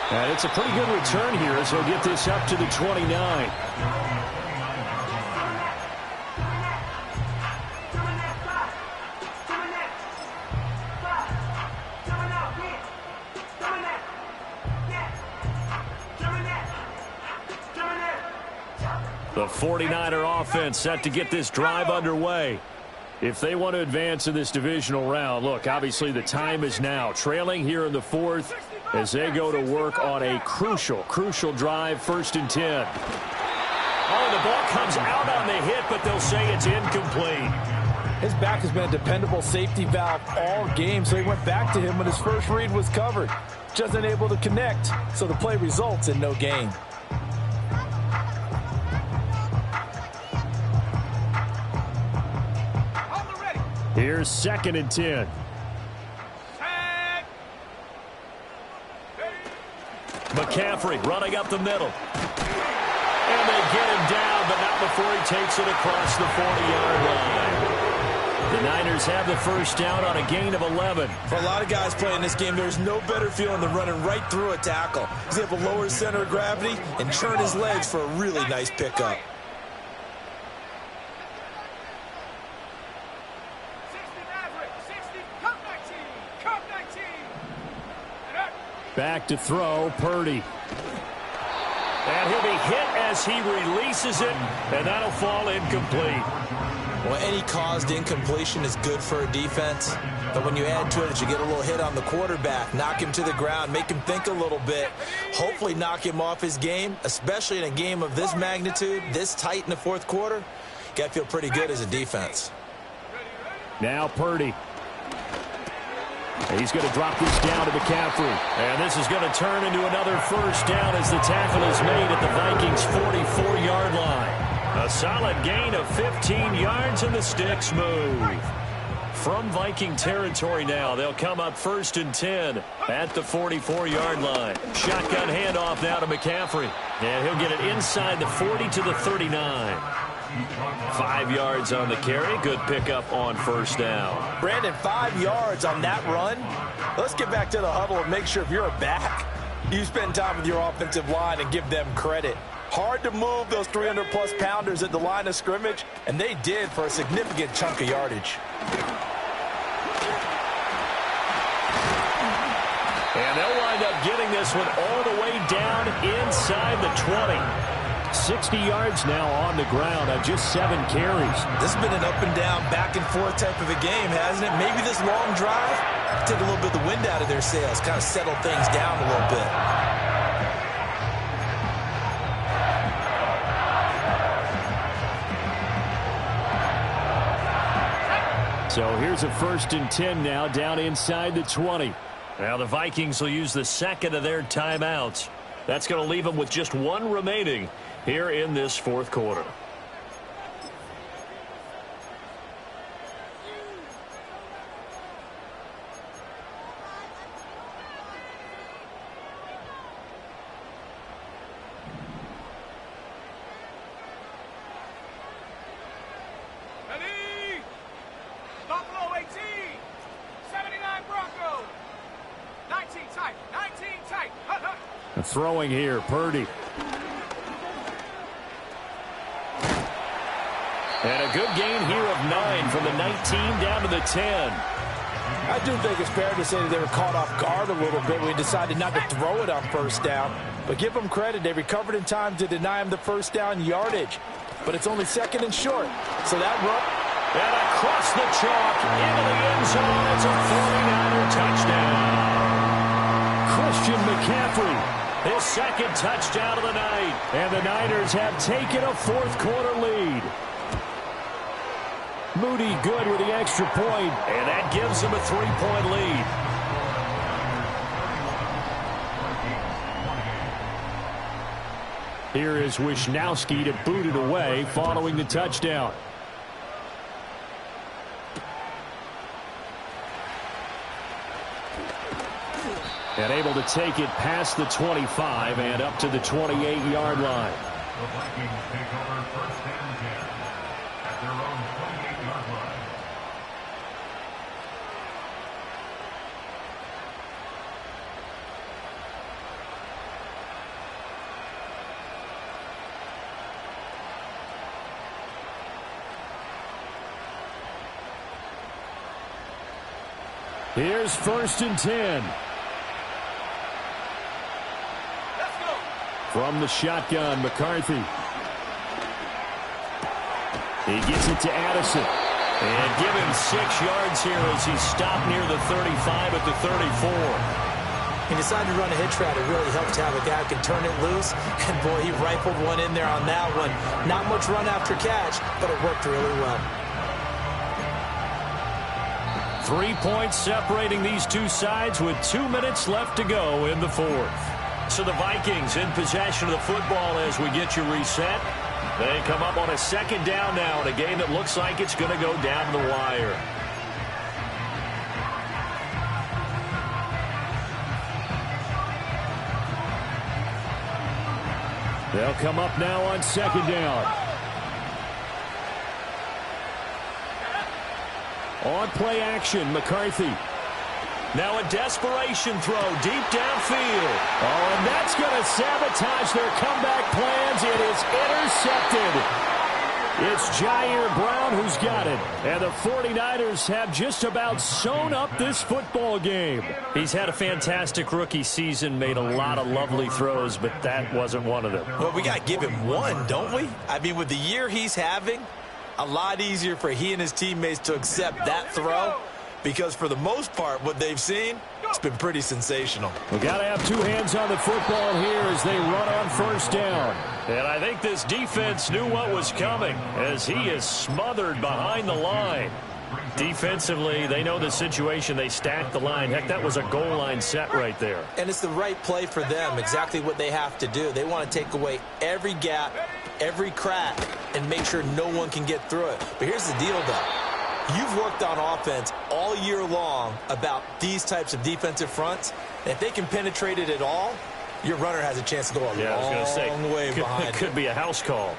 And it's a pretty good return here as he'll get this up to the 29.
The 49er offense set to get this drive underway. If they want to advance in this divisional round, look, obviously the time is now. Trailing here in the fourth as they go to work on a crucial drive, 1st and 10. Oh, the ball comes out on the hit, but they'll say it's incomplete.
His back has been a dependable safety valve all game, so he went back to him when his first read was covered. Just unable to connect, so the play results in no gain.
Here's 2nd and 10.
McCaffrey running up the middle. And they get him down, but not before he takes it across the 40-yard line. The Niners have the first down on a gain of 11.
For a lot of guys playing this game, there's no better feeling than running right through a tackle. He's able to lower his center of gravity and turn his legs for a really nice pickup.
Back to throw, Purdy.
And he'll be hit as he releases it, and that'll fall incomplete.
Well, any caused incompletion is good for a defense, but when you add to it that you get a little hit on the quarterback, knock him to the ground, make him think a little bit, hopefully knock him off his game, especially in a game of this magnitude, this tight in the fourth quarter, you got to feel pretty good as a defense.
Now Purdy. He's going to drop this down to McCaffrey.
And this is going to turn into another first down as the tackle is made at the Vikings' 44-yard line. A solid gain of 15 yards and the sticks move. From Viking territory now, they'll come up 1st and 10 at the 44-yard line. Shotgun handoff now to McCaffrey. And he'll get it inside the 40 to the 39. 5 yards on the carry. Good pickup on first down.
Brandon, 5 yards on that run. Let's get back to the huddle and make sure if you're a back, you spend time with your offensive line and give them credit. Hard to move those 300-plus pounders at the line of scrimmage, and they did for a significant chunk of yardage.
And they'll wind up getting this one all the way down inside the 20.
60 yards now on the ground on just 7 carries.
This has been an up and down, back and forth type of a game, hasn't it? Maybe this long drive take a little bit of the wind out of their sails, kind of settle things down a little bit.
So here's a 1st and 10 now down inside the 20.
Now the Vikings will use the second of their timeouts. That's going to leave them with just 1 remaining here in this fourth quarter.
Ready? Buffalo 18, 79 Bronco. 19 tight, 19 tight. Hut, hut.
Throwing here, Purdy.
And a good gain here of 9 from the 19 down to the 10.
I do think it's fair to say that they were caught off guard a little bit when we decided not to throw it on first down. But give them credit. They recovered in time to deny him the first down yardage. But it's only 2nd and short. So that run.
And across the chalk into the end zone. It's a 49er touchdown.
Christian McCaffrey
His second touchdown of the night.
And the Niners have taken a fourth-quarter lead. Moody good with the extra point.
And that gives them a 3-point lead.
Here is Wisnowski to boot it away following the touchdown. And able to take it past the 25 and up to the 28-yard line.
The Vikings take over first and 10 at their own 28-yard line.
Here's first and 10. From the shotgun, McCarthy. He gets it to Addison.
And give him 6 yards here as he stopped near the 35 at the 34.
He decided to run a hitch route. It really helps to have a guy who can turn it loose. And, boy, he rifled one in there on that one. Not much run after catch, but it worked really well.
3 points separating these two sides with 2 minutes left to go in the fourth. So the Vikings in possession of the football as we get you reset. They come up on a second down now in a game that looks like it's going to go down to the wire.
They'll come up now on second down. On play action, McCarthy.
Now a desperation throw deep downfield.
Oh, and that's going to sabotage their comeback plans. It is intercepted. It's Jair Brown who's got it. And the 49ers have just about sewn up this football game.
He's had a fantastic rookie season, made a lot of lovely throws, but that wasn't one of them.
Well, we got to give him one, don't we? I mean, with the year he's having, a lot easier for he and his teammates to accept that throw. Because for the most part, what they've seen, it's been pretty sensational.
We got to have two hands on the football here as they run on first down.
And I think this defense knew what was coming as he is smothered behind the line. Defensively, they know the situation. They stacked the line. Heck, that was a goal line set right there.
And it's the right play for them, exactly what they have to do. They want to take away every gap, every crack, and make sure no one can get through it. But here's the deal, though. You've worked on offense all year long about these types of defensive fronts. And if they can penetrate it at all, your runner has a chance to go a long way behind.
It could be a house call.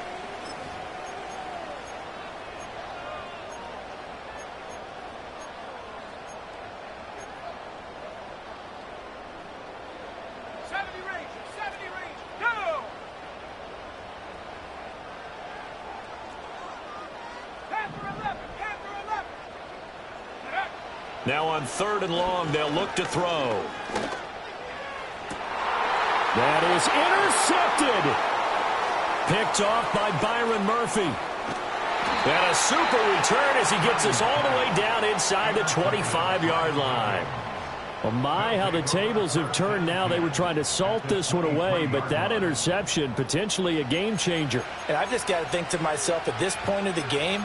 Now on third and long, they'll look to throw.
That is intercepted.
Picked off by Byron Murphy. And a super return as he gets us all the way down inside the 25-yard line.
Well, my, how the tables have turned now. They were trying to salt this one away, but that interception, potentially a game changer.
And I've just got to think to myself, at this point of the game,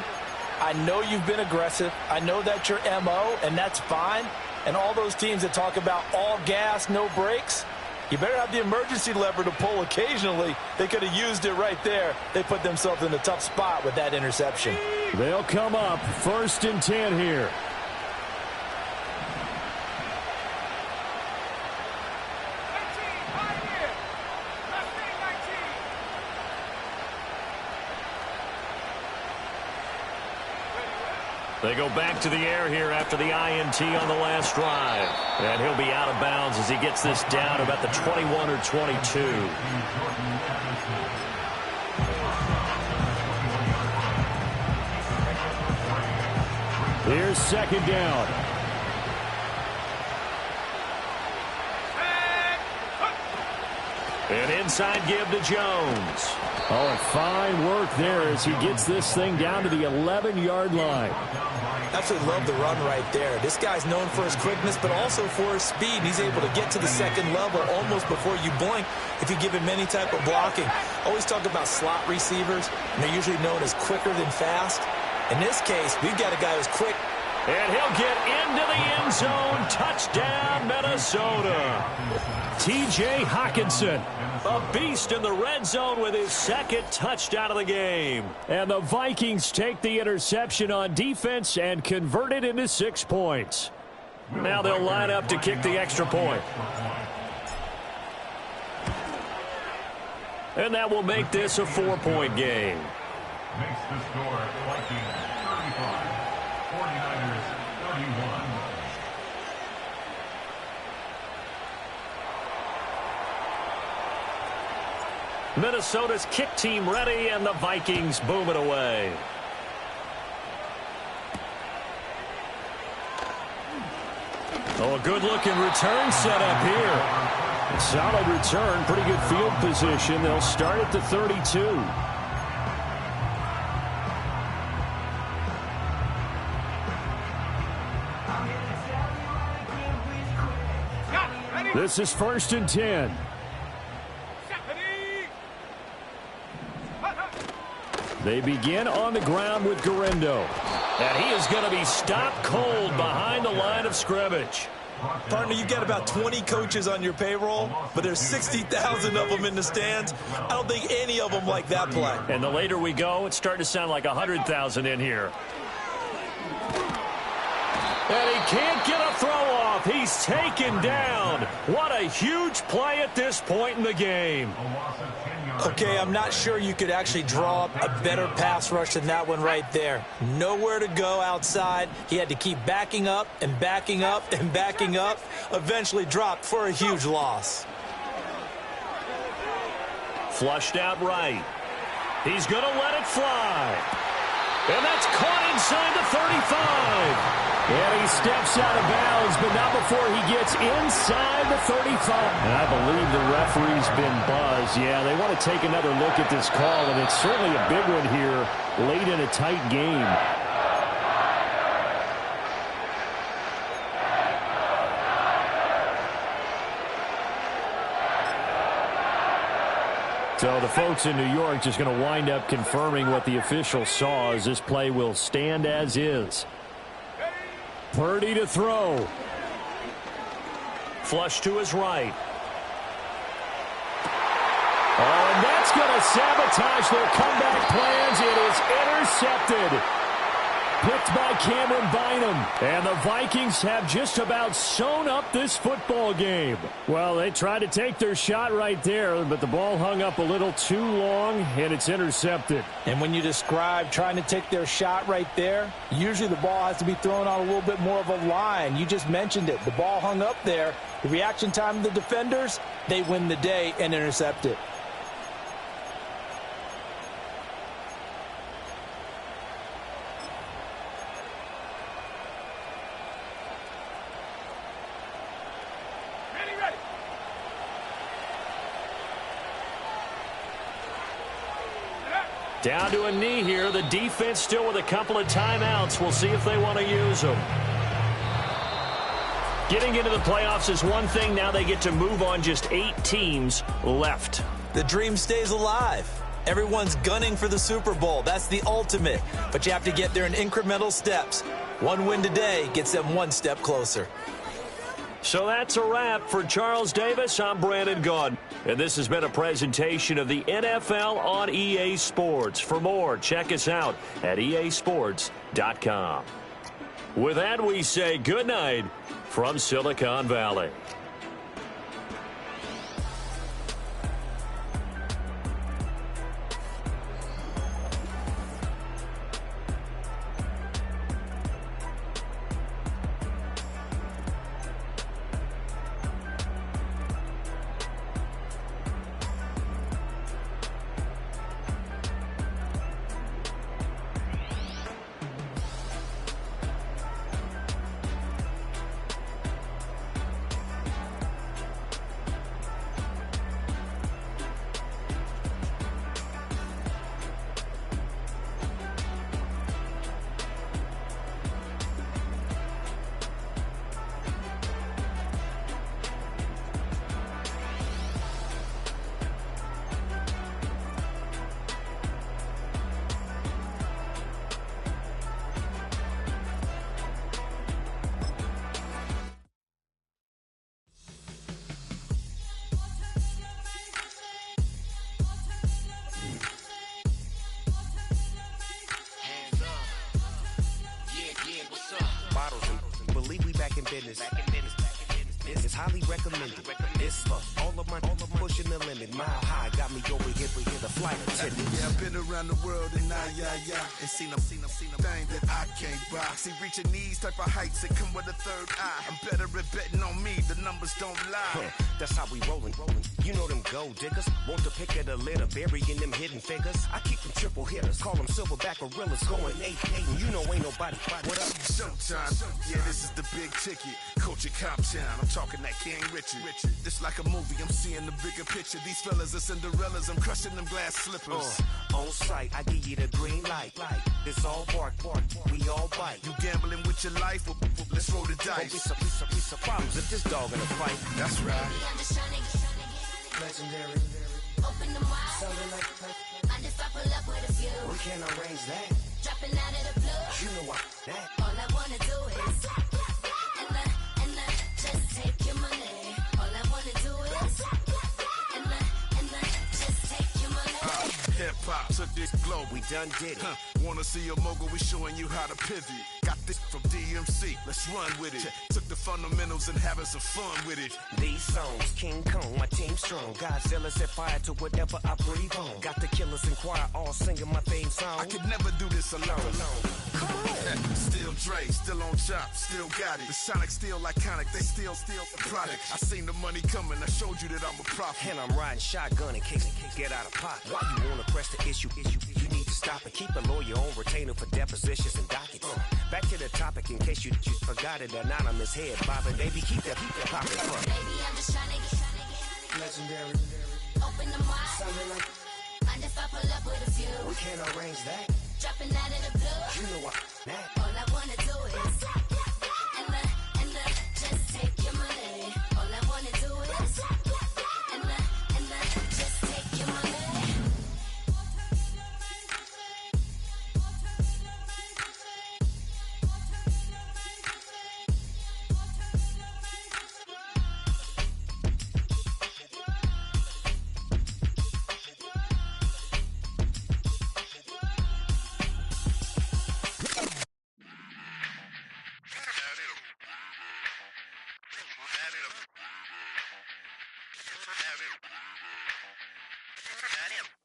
I know you've been aggressive. I know that's your MO, and that's fine. And all those teams that talk about all gas, no brakes, you better have the emergency lever to pull occasionally. They could have used it right there. They put themselves in a tough spot with that interception.
They'll come up first and 10 here.
They go back to the air here after the INT on the last drive. And he'll be out of bounds as he gets this down about the 21 or 22.
Here's second down.
An inside give to Jones.
Oh, and fine work there as he gets this thing down to the 11-yard line.
Absolutely love the run right there. This guy's known for his quickness, but also for his speed. And he's able to get to the second level almost before you blink if you give him any type of blocking. Always talk about slot receivers, and they're usually known as quicker than fast. In this case, we've got a guy who's quick.
And he'll get into the end zone. Touchdown, Minnesota. T.J. Hockenson, a beast in the red zone with his second touchdown of the game.
And the Vikings take the interception on defense and convert it into 6 points.
Now they'll line up to kick the extra point. And that will make this a 4-point game.
Makes the score Vikings 35, 49ers 31.
Minnesota's kick team ready, and the Vikings boom it away.
Oh, a good-looking return set up here. Solid return, pretty good field position. They'll start at the 32. This is 1st and 10. They begin on the ground with Garendo.
And he is going to be stopped cold behind the line of scrimmage.
Partner, you've got about 20 coaches on your payroll, but there's 60,000 of them in the stands. I don't think any of them like that play.
And the later we go, it's starting to sound like 100,000 in here. And he can't get a throw off. He's taken down. What a huge play at this point in the game.
Okay, I'm not sure you could actually draw up a better pass rush than that one right there. Nowhere to go outside. He had to keep backing up and backing up and backing up. Eventually dropped for a huge loss.
Flushed out right. He's going to let it fly. And that's caught inside the 35.
And he steps out of bounds, but not before he gets inside the 35. And I believe the referee's been buzzed. Yeah, they want to take another look at this call, and it's certainly a big one here late in a tight game. So the folks in New York just going to wind up confirming what the official saw, as this play will stand as is. Purdy to throw.
Flush to his right.
Oh, and that's going to sabotage their comeback plans. It is intercepted. Picked by Cameron Bynum. And the Vikings have just about sewn up this football game. Well, they tried to take their shot right there, but the ball hung up a little too long, and it's intercepted.
And when you describe trying to take their shot right there, usually the ball has to be thrown on a little bit more of a line. You just mentioned it. The ball hung up there. The reaction time of the defenders, they win the day and intercept it.
Down to a knee here. The defense still with a couple of timeouts. We'll see if they want to use them. Getting into the playoffs is one thing. Now they get to move on. Just 8 teams left.
The dream stays alive. Everyone's gunning for the Super Bowl. That's the ultimate. But you have to get there in incremental steps. One win today gets them one step closer.
So that's a wrap for Charles Davis. I'm Brandon Gaudin. And this has been a presentation of the NFL on EA Sports. For more, check us out at easports.com. With that, we say good night from Silicon Valley.
It's highly recommended. It's for all of my pushing the limit. Mile high got me over here the flight attendant.
Yeah, I've been around the world and and seen them thing that I can't buy. See, reaching these type of heights, it come with a third eye. I'm better at betting on me, the numbers don't lie.
That's how we rollin'. You know them gold diggers, want to pick at a litter, burying them hidden figures. I keep them triple hitters, call them silverback gorillas, going 8-8, and you know ain't nobody. What up?
Showtime, yeah, this is the big ticket. Coach at Cop Town, I'm talking that King Richard. This like a movie, I'm seeing the bigger picture. These fellas are Cinderellas, I'm crushing them glass slippers.
On sight, I give you the green light. It's all bark, we all bite.
You gambling with your life? Well, let's roll the dice.
Piece of problems if this dog in a fight.
That's right.
I'm just trying to get
Legendary.
open them wide.
Something like
Mind if I pull up with a few?
We can't arrange that.
Dropping out of the blue.
You know what? That.
All I wanna do is and I just take your money. All I wanna do is and I just take your money.
Hip hop took this globe.
We done did it.
Wanna see a mogul? We showing you how to pivot. Got this from DMC. Let's run with it. Took the fundamentals and having some fun with it.
These songs, King Kong, my team strong. Godzilla set fire to whatever I breathe on. Got the killers in choir all singing my theme song.
I could never do this alone.
Come on.
Still Dre, still on top, still got it. The Sonic still iconic, they still the product. I seen the money coming, I showed you that I'm a prophet.
And I'm riding shotgun in case get out of pocket. Why you wanna press the issue? You need to stop and keep a lawyer on retainer for depositions and dockets. Back to the topic in case you forgot it. Anonymous head bobbing, baby, keep that popping.
Baby, I'm just trying to get
Legendary.
open them wide.
Something like
Mind if I pull up with a few?
We can't arrange that.
Dropping out of the blue.
You know what? That.
All I wanna do is and I just take your money. All I wanna do is and I just take your money.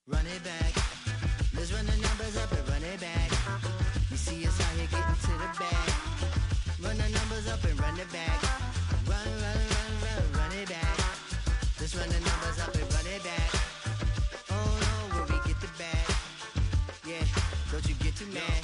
Run it back. Let's run the numbers up and run it back. You see us out here getting to the bag. Run the numbers up and run it back. Run it back. Let's run the numbers up and run it back. Oh no, where we get the bag. Yeah, don't you get too mad.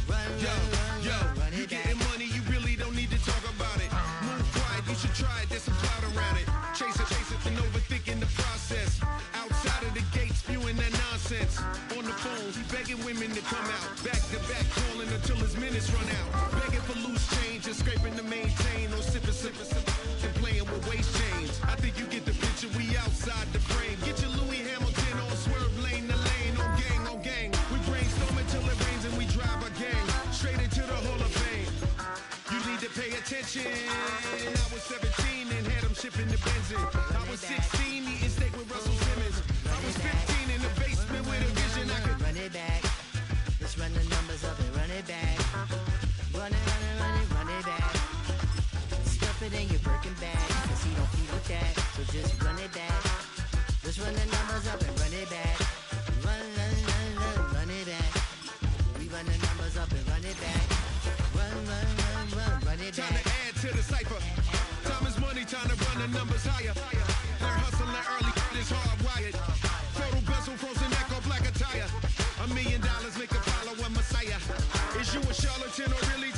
Run it back.
You getting money, you really don't need to talk about it. Move quiet, you should try it, there's some clout around it. Chase it, and overthinking the process. Outside of the gate, spewing that nonsense. On the phone, begging women to come out. Back to back, calling until his minutes run out. Begging for loose change and scraping to maintain. Or sipping, and playing with waist chains. I think you get the picture, we outside the frame. Get your Louis Hamilton on swerve lane to lane. On gang. We brainstorm until it rains and we drive our gang. Straight into the Hall of Fame. You need to pay attention. I was 17 and had them shipping the benzine. I was 16 eating steak with Russell Simmons. I was 15 in the basement with a vision. I could
run it back. Let's run the numbers up and run it back. Run it back. Stuff it in your Birkin bag, cause he don't feed with that. So just run it back. Let's run the numbers up and run it back. Run it back. We run the numbers up and run it back. Run it back.
time to add to the cipher. Time is money, time to run the numbers higher. Learn hustling early, this hardwired. Total bezel, frozen neck or black attire. $1 million make a follow a messiah. Is you a charlatan or really